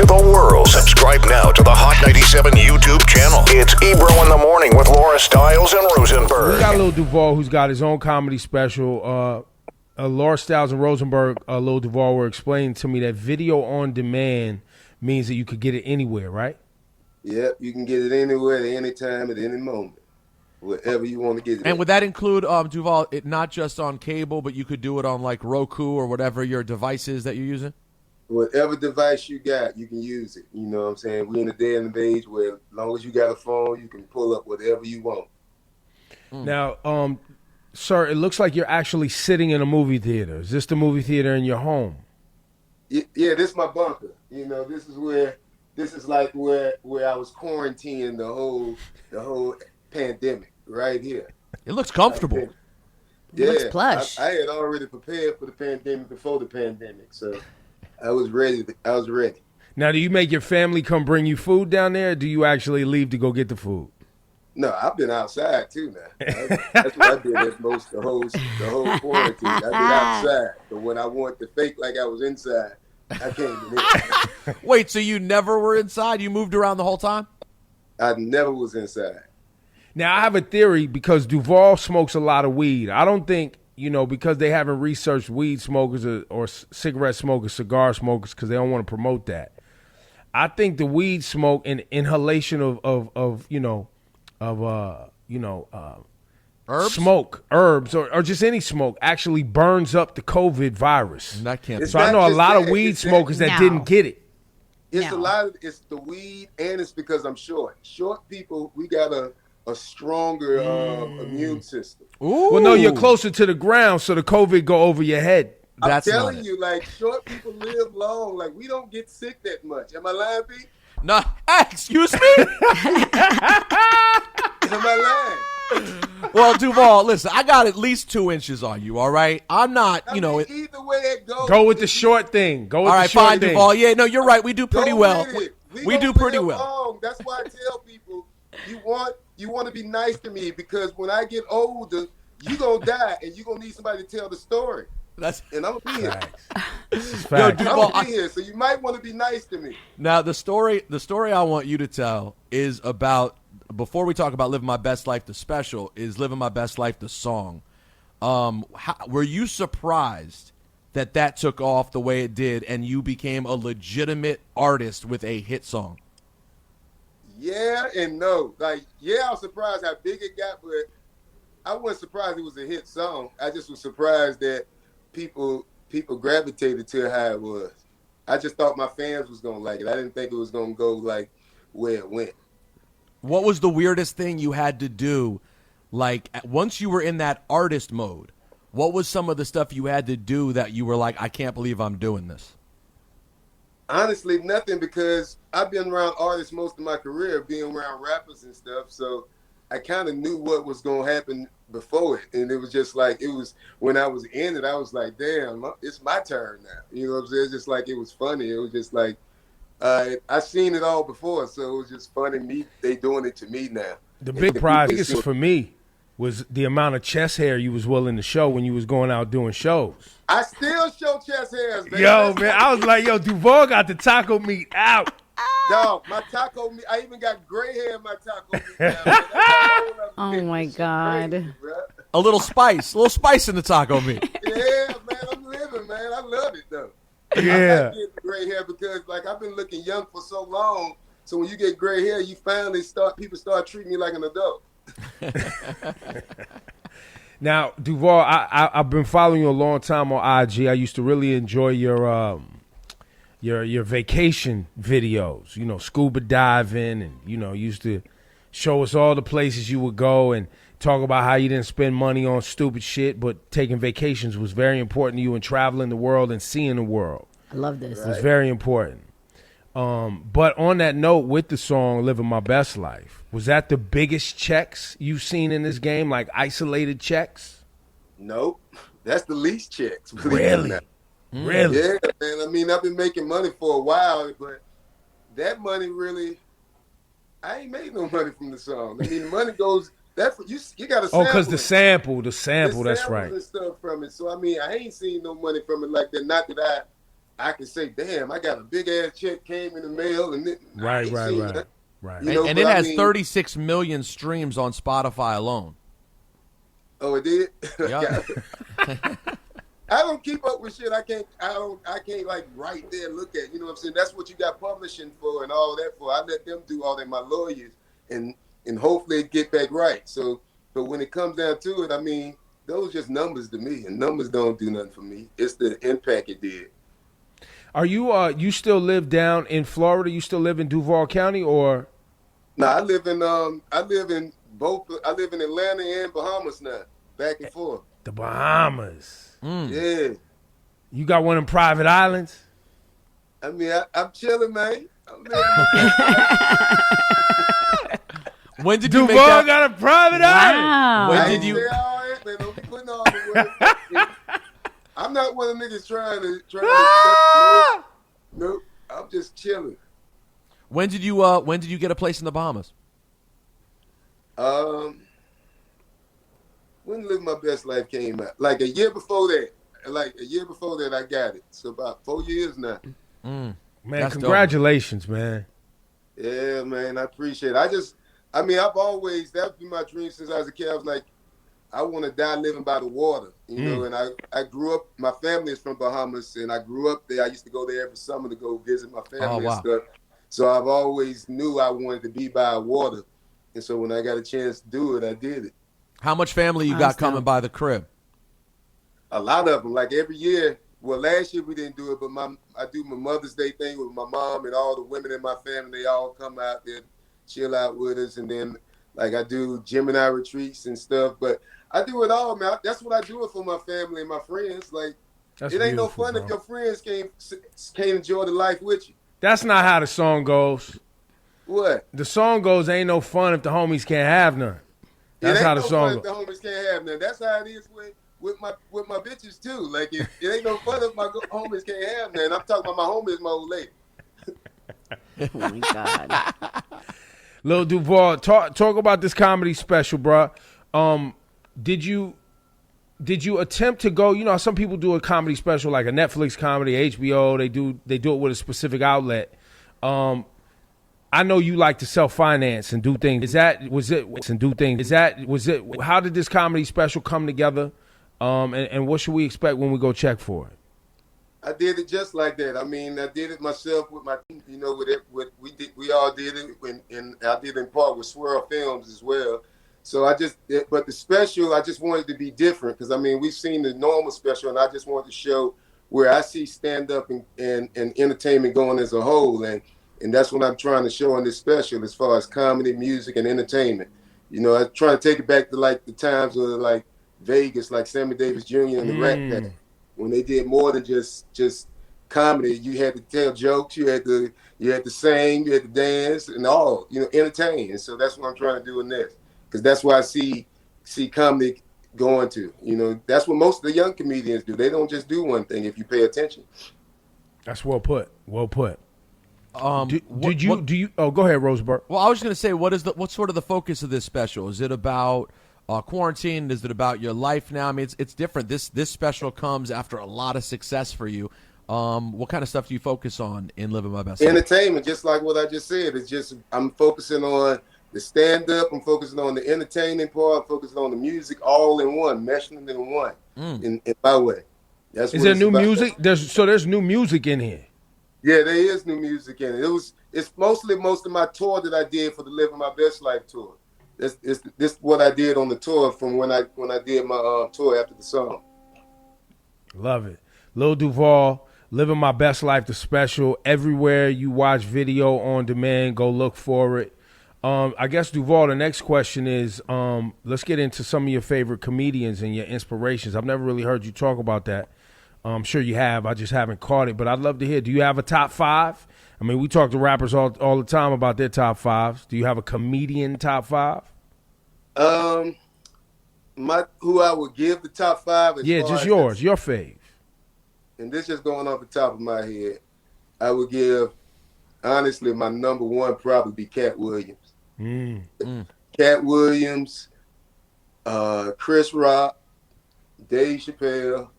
to the world. Subscribe now to the Hot 97 YouTube channel. It's Ebro in the Morning with Laura Stiles and Rosenberg. We got Lil Duval, who's got his own comedy special. Laura Stiles and Rosenberg, Lil Duval, were explaining to me that video on demand means that you could get it anywhere, right? Yep, you can get it anywhere, at any time, at any moment. Wherever you want to get it. And would that include, Duval, it not just on cable, but you could do it on like Roku or whatever your device is that you're using? Whatever device you got, you can use it. You know what I'm saying? We're in a day and age where as long as you got a phone, you can pull up whatever you want. Now, sir, it looks like you're actually sitting in a movie theater. Is this the movie theater in your home? Yeah, this is my bunker. You know, this is like where I was quarantined the whole pandemic right here. It looks comfortable. Yeah, looks plush. I had already prepared for the pandemic before the pandemic, so I was ready. Now, do you make your family come bring you food down there, or do you actually leave to go get the food? No, I've been outside too now. That's what I did the whole quarantine. I've been outside, but when I want to fake like I was inside, I came in. Wait, so you never were inside? You moved around the whole time? I never was inside. Now, I have a theory because Duval smokes a lot of weed. I don't think, because they haven't researched weed smokers or cigarette smokers, cigar smokers, because they don't want to promote that. I think the weed smoke and inhalation of Herbs? smoke, herbs, or just any smoke actually burns up the COVID virus. That can't be. So I know a lot of weed smokers that didn't get it. It's it's the weed, and it's because I'm short. Short people, we got a stronger immune system. Ooh. Well, no, you're closer to the ground, so the COVID go over your head. That's I'm telling you, like, short people live long. Like, we don't get sick that much. Am I lying, Pete? No, excuse me? Am I lying? Well, Duval, listen, I got at least 2 inches on you, all right? I'm not, I mean, either way it goes. Go with the short thing. Go with all the right, short fine, thing. Duval. Yeah, no, you're right. We do pretty Go well. with it. We do gonna pretty live well. long. That's why I tell people, you want to be nice to me, because when I get older, you gonna die, and you gonna need somebody to tell the story. And I'm gonna be here. This is Yo, fact. Duval, I'm gonna be here, so you might want to be nice to me. Now, the story I want you to tell is about, before we talk about Living My Best Life, the special, is Living My Best Life, the song. Were you surprised that took off the way it did and you became a legitimate artist with a hit song? Yeah and no. Like, yeah, I was surprised how big it got, but I wasn't surprised it was a hit song. I just was surprised that people gravitated to how it was. I just thought my fans was gonna like it. I didn't think it was gonna go like where it went. What was the weirdest thing you had to do? Like, once you were in that artist mode, what was some of the stuff you had to do that you were like, I can't believe I'm doing this? Honestly, nothing, because I've been around artists most of my career, being around rappers and stuff. So I kind of knew what was going to happen before it. And it was just like, when I was in it, I was like, damn, it's my turn now. You know what I'm saying? It's just like, it was funny. It was just like, I've seen it all before. So it was just funny, they doing it to me now. The big prize for me was the amount of chest hair you was willing to show when you was going out doing shows. I still show chest hairs, man. Yo, man, I was like, Duval got the taco meat out. Dog, my taco meat, I even got gray hair in my taco meat now, man. Oh, my God. Crazy, A little spice in the taco meat. yeah, man, I'm living, man. I love it, though. Yeah. I like getting gray hair because, like, I've been looking young for so long. So when you get gray hair, you finally people start treating me like an adult. Now, Duval, I've been following you a long time on IG. I used to really enjoy your vacation videos, scuba diving, and, used to show us all the places you would go and talk about how you didn't spend money on stupid shit, but taking vacations was very important to you, and traveling the world and seeing the world. I love this. It was very important. But on that note, with the song Living My Best Life, was that the biggest checks you've seen in this game, like isolated checks? Nope. That's the least checks. Really? Really? Yeah, man. I mean, I've been making money for a while, but that money really, I ain't made no money from the song. I mean, the money goes, you got to sample. Oh, because the sample, the that's right. and stuff from it. So, I mean, I ain't seen no money from it like that. Not that I can say, damn, I got a big ass check came in the mail, and I ain't seen that. Right. You know, And but it I has mean, 36 million streams on Spotify alone. oh, it did. Yeah. I don't keep up with shit. I can't like right there look at. You know what I'm saying? That's what you got publishing for and all that for. I let them do all that. My lawyers and hopefully it get back right. So, but when it comes down to it, I mean, those just numbers to me, and numbers don't do nothing for me. It's the impact it did. Are you you still live down in Florida? You still live in Duval County, or? No, I live in both. I live in Atlanta and Bahamas now, back and forth. The Bahamas. Yeah. You got one of them private islands? I mean, I'm chilling, man. I'm living When did you Duval make that? got a private island? Wow. When I did ain't you? say all that, man. Don't be putting all the words. I'm not one of the niggas trying to. Nope. I'm just chilling. When did you get a place in the Bahamas? When Live My Best Life came out, like a year before that. I got it. So about 4 years now. Man, That's congratulations, man. Yeah, man, I appreciate it. I've always, that's been my dream since I was a kid. I was like, I want to die living by the water, you know, and I grew up, my family is from Bahamas, and I grew up there. I used to go there every summer to go visit my family and stuff. So I've always knew I wanted to be by water. And so when I got a chance to do it, I did it. How much family you got coming by the crib? A lot of them, like every year. Well, last year we didn't do it, but I do my Mother's Day thing with my mom and all the women in my family. They all come out there, chill out with us, and then like I do Gemini retreats and stuff. But I do it all, man. That's what I do it for my family and my friends. Like it ain't no fun if your friends can't enjoy the life with you. That's not how the song goes. What? The song goes, ain't no fun if the homies can't have none. That's how the song goes. The homies can't have none. That's how it is with my bitches too. Like it ain't no fun if my homies can't have none. I'm talking about my homies, my old lady. Oh my God. Lil Duval, talk about this comedy special, bro. Did you attempt to go? You know, some people do a comedy special like a Netflix comedy, HBO. They do it with a specific outlet. I know you like to self-finance and do things. How did this comedy special come together? And what should we expect when we go check for it? I did it just like that. I mean, I did it myself with my team. You know, we all did it, and I did it in part with Swirl Films as well. So but the special, I just wanted to be different because I mean, we've seen the normal special, and I just wanted to show where I see stand-up and entertainment going as a whole, and that's what I'm trying to show in this special as far as comedy, music, and entertainment. You know, I try to take it back to like the times of like Vegas, like Sammy Davis Jr. and the Rat Pack, when they did more than just comedy. You had to tell jokes, you had to sing, you had to dance, and all, you know, entertain. And so that's what I'm trying to do in this, because that's why I see comedy going to. You know, that's what most of the young comedians do. They don't just do one thing if you pay attention. That's well put. Well put. Do you? Oh, go ahead, Roseburg. Well, I was going to say, what's sort of the focus of this special? Is it about quarantine? Is it about your life now? I mean, it's different. This special comes after a lot of success for you. What kind of stuff do you focus on in Living My Best Life? Entertainment, just like what I just said. It's just I'm focusing on the stand-up. I'm focusing on the entertaining part. I'm focusing on the music, all in one, meshing it in one. In my way. That's Is there new music? There's new music in here. Yeah, there is new music in it. It's mostly most of my tour that I did for the Living My Best Life tour. This what I did on the tour from when I did my tour after the song. Love it. Lil Duval, Living My Best Life, the special. Everywhere you watch video on demand, go look for it. I guess, Duval, the next question is, let's get into some of your favorite comedians and your inspirations. I've never really heard you talk about that. I'm sure you have. I just haven't caught it. But I'd love to hear, do you have a top five? I mean, we talk to rappers all the time about their top fives. Do you have a comedian top five? Who I would give the top five is just yours, your fave. And this just going off the top of my head. I would give, honestly, my number one probably be Cat Williams. Cat Williams, Chris Rock, Dave Chappelle,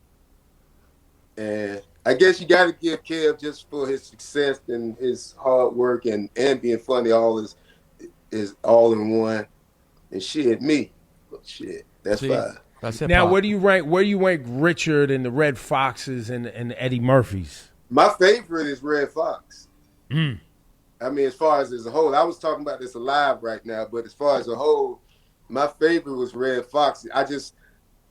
and I guess you got to give Kev just for his success and his hard work and being funny. All is all in one. And shit, me, shit, that's See, fine. that's hip Now, hop. where do you rank Richard and the Redd Foxes and Eddie Murphys? My favorite is Redd Foxx. Mm. I mean, as far as a whole, I was talking about this alive right now, but as far as a whole, my favorite was Redd Foxx.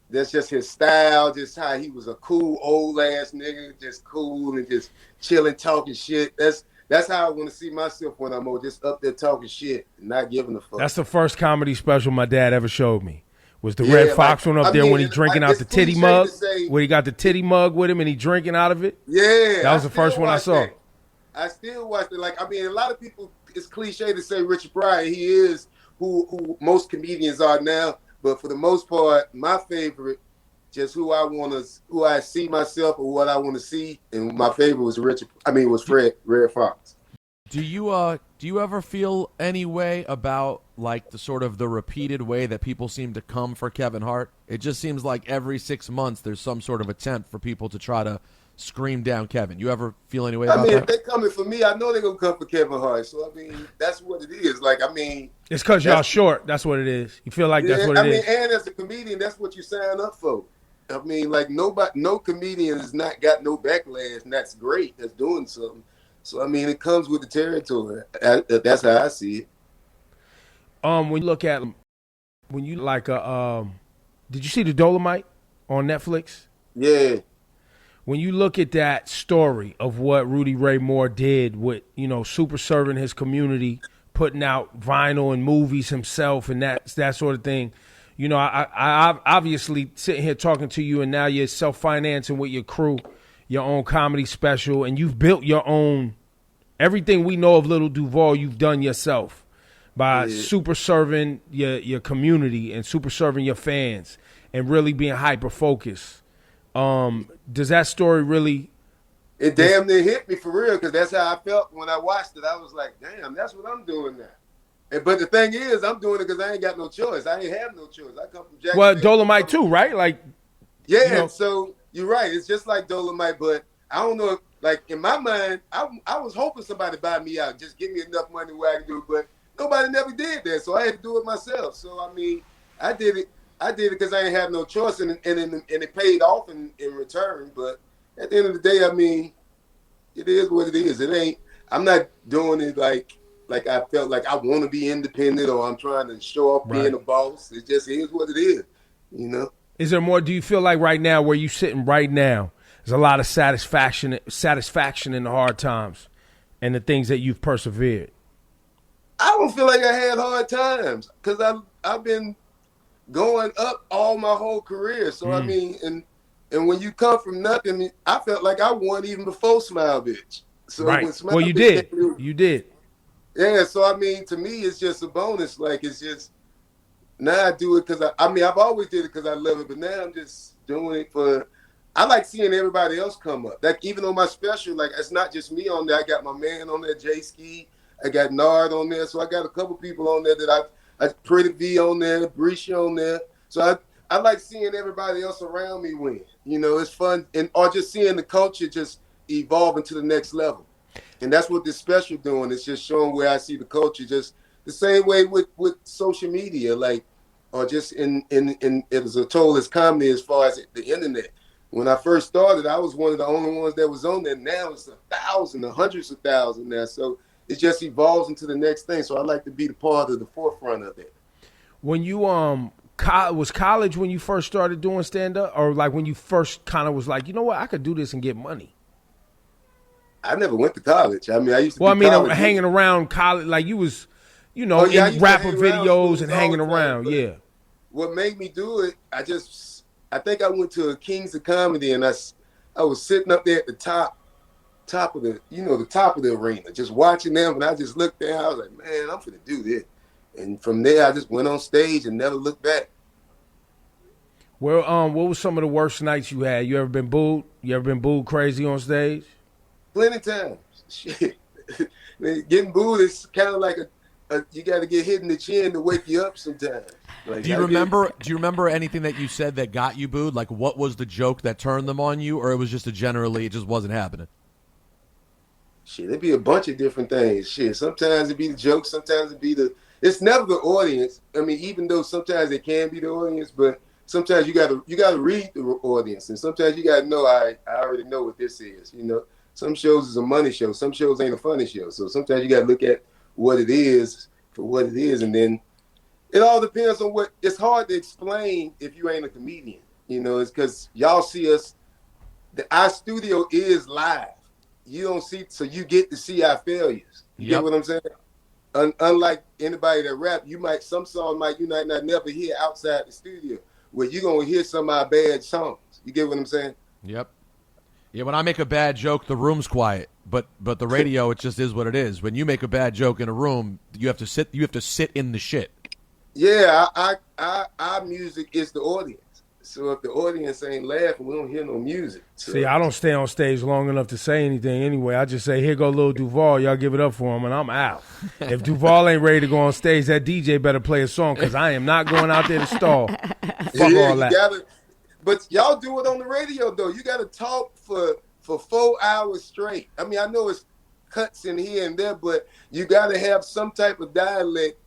That's just his style, just how he was a cool old ass nigga, just cool and just chilling, talking shit. That's how I want to see myself when I'm old, just up there talking shit and not giving a fuck. That's the first comedy special my dad ever showed me. Was the Redd Foxx one up there when he drinking out the titty mug? Where he got the titty mug with him and he drinking out of it? Yeah. That was the first one I saw. That. I still watch it. Like, I mean, a lot of people, it's cliche to say Richard Pryor. He is who most comedians are now. But for the most part, my favorite, just who I see myself or what I want to see, and my favorite was Redd Foxx. Do you ever feel any way about like the sort of the repeated way that people seem to come for Kevin Hart? It just seems like every 6 months there's some sort of attempt for people to try to scream down Kevin. You ever feel any way about that? If they coming for me, I know they're gonna come for Kevin Hart. So I mean, that's what it is. Like, I mean, it's because y'all short. That's what it is. You feel like that's what it is. And as a comedian, that's what you sign up for. I mean, like no comedian has not got no backlash, and that's great. That's doing something. So I mean, it comes with the territory. That's how I see it. When you did you see the Dolomite on Netflix? Yeah. When you look at that story of what Rudy Ray Moore did with, super serving his community, putting out vinyl and movies himself and that sort of thing, I obviously sitting here talking to you and now you're self-financing with your crew, your own comedy special, and you've built your own, everything we know of Lil Duval, you've done yourself by super serving your community and super serving your fans and really being hyper-focused. Does that story really? It damn near hit me for real because that's how I felt when I watched it. I was like, damn, that's what I'm doing now. But the thing is, I'm doing it because I ain't got no choice. I ain't have no choice. I come from Jacksonville. Well, Dolomite too, right? Like, yeah. So you're right. It's just like Dolomite, but I don't know. Like in my mind, I was hoping somebody buy me out, just give me enough money where I can do it. But nobody never did that, so I had to do it myself. So I mean, I did it because I ain't have no choice, and it paid off in return. But at the end of the day, I mean, it is what it is. It ain't. I'm not doing it like I felt like I want to be independent or I'm trying to show off being a boss. It just is what it is, Is there more? Do you feel like right now, where you sitting right now, there's a lot of satisfaction in the hard times and the things that you've persevered? I don't feel like I had hard times because I've been going up all my whole career. So I mean, and when you come from nothing, I felt like I won even before Smile Bitch. So right. When Smile Well, you Bitch did. You did. Yeah. So I mean, to me, it's just a bonus. Like it's just now I do it because I've always did it because I love it, but now I'm just doing it for. I like seeing everybody else come up. Like even on my special, like it's not just me on there. I got my man on there, Jay Ski. I got Nard on there, so I got a couple people on there that I Pretty V on there, Breesha on there. So I like seeing everybody else around me win. It's fun, or just seeing the culture just evolve into the next level. And that's what this special doing. It's just showing where I see the culture, just the same way with social media, like, or just in it was a total as comedy as far as the internet. When I first started, I was one of the only ones that was on there. Now it's 1,000, hundreds of thousands now. So it just evolves into the next thing. So I like to be the part of the forefront of it. When you was college when you first started doing stand up, or like when you first kind of was like, you know what, I could do this and get money? I never went to college. I mean, I used to. Well, hanging around college, like you was, in rapper videos and hanging around. Yeah. What made me do it? I think I went to a Kings of Comedy, and I was sitting up there at the top of the, the top of the arena, just watching them, and I just looked there. I was like, man, I'm finna do this. And from there, I just went on stage and never looked back. Well, what was some of the worst nights you had? You ever been booed? You ever been booed crazy on stage? Plenty times. Shit. Getting booed is kind of like you got to get hit in the chin to wake you up sometimes. Like, Do you remember anything that you said that got you booed? Like, what was the joke that turned them on you, or it was just it just wasn't happening? Shit, it'd be a bunch of different things. Shit, sometimes it'd be the joke, sometimes it'd be it's never the audience. I mean, even though sometimes it can be the audience, but sometimes you gotta read the audience, and sometimes you gotta know. I already know what this is. You know, some shows is a money show, some shows ain't a funny show. So sometimes you gotta look at what it is for what it is, and then it all depends on what. It's hard to explain if you ain't a comedian. You know, it's because y'all see us. Our studio is live. You don't see, so you get to see our failures. You get what I'm saying? Unlike anybody that rap, some songs you might not never hear outside the studio, where you're gonna hear some of our bad songs. You get what I'm saying? Yep. Yeah, when I make a bad joke, the room's quiet, but the radio, it just is what it is. When you make a bad joke in a room, you have to sit in the shit. Yeah, our music is the audience. So if the audience ain't laughing, we don't hear no music. So. See, I don't stay on stage long enough to say anything anyway. I just say, here go Lil Duval. Y'all give it up for him, and I'm out. If Duval ain't ready to go on stage, that DJ better play a song, because I am not going out there to stall. Fuck all that. But y'all do it on the radio, though. You got to talk for 4 hours straight. I mean, I know it's cuts in here and there, but you got to have some type of dialect.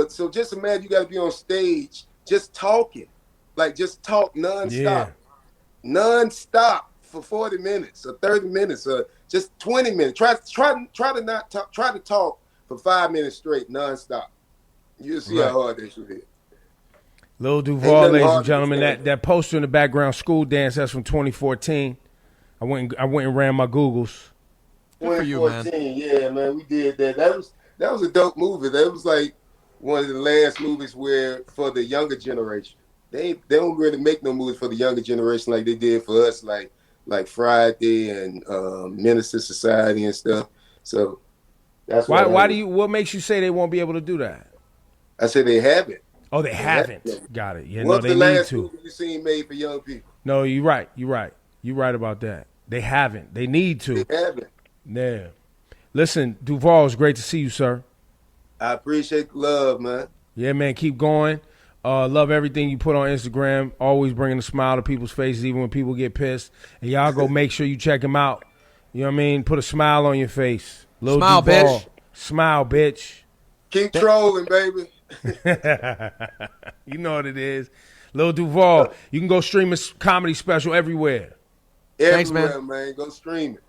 So just imagine you got to be on stage just talking. Like, just talk nonstop. Yeah. Nonstop for 40 minutes or 30 minutes or just 20 minutes. Try to not talk. Try to talk for 5 minutes straight nonstop. You'll see how hard that shit is. Lil Duval, ladies and gentlemen, that poster in the background, School Dance, that's from 2014. I went and ran my Googles. 2014, yeah, man, we did that. That was a dope movie. That was like one of the last movies for the younger generation. They don't really make no movies for the younger generation like they did for us, like Friday and Minister Society and stuff. So that's what makes you say they won't be able to do that? I said they haven't. Oh, they haven't. Got it. Yeah, What's they the need last to. movie you seen made for young people? No, you're right. You're right about that. They haven't. They need to. They haven't. Yeah. Listen, Duval, it's great to see you, sir. I appreciate the love, man. Yeah, man, keep going. Love everything you put on Instagram. Always bringing a smile to people's faces, even when people get pissed. And y'all go make sure you check him out. You know what I mean? Put a smile on your face. Lil Smile, Duval. bitch. Smile, bitch. Keep trolling, baby. You know what it is. Lil Duval, you can go stream his comedy special everywhere. Everywhere, man. Go stream it.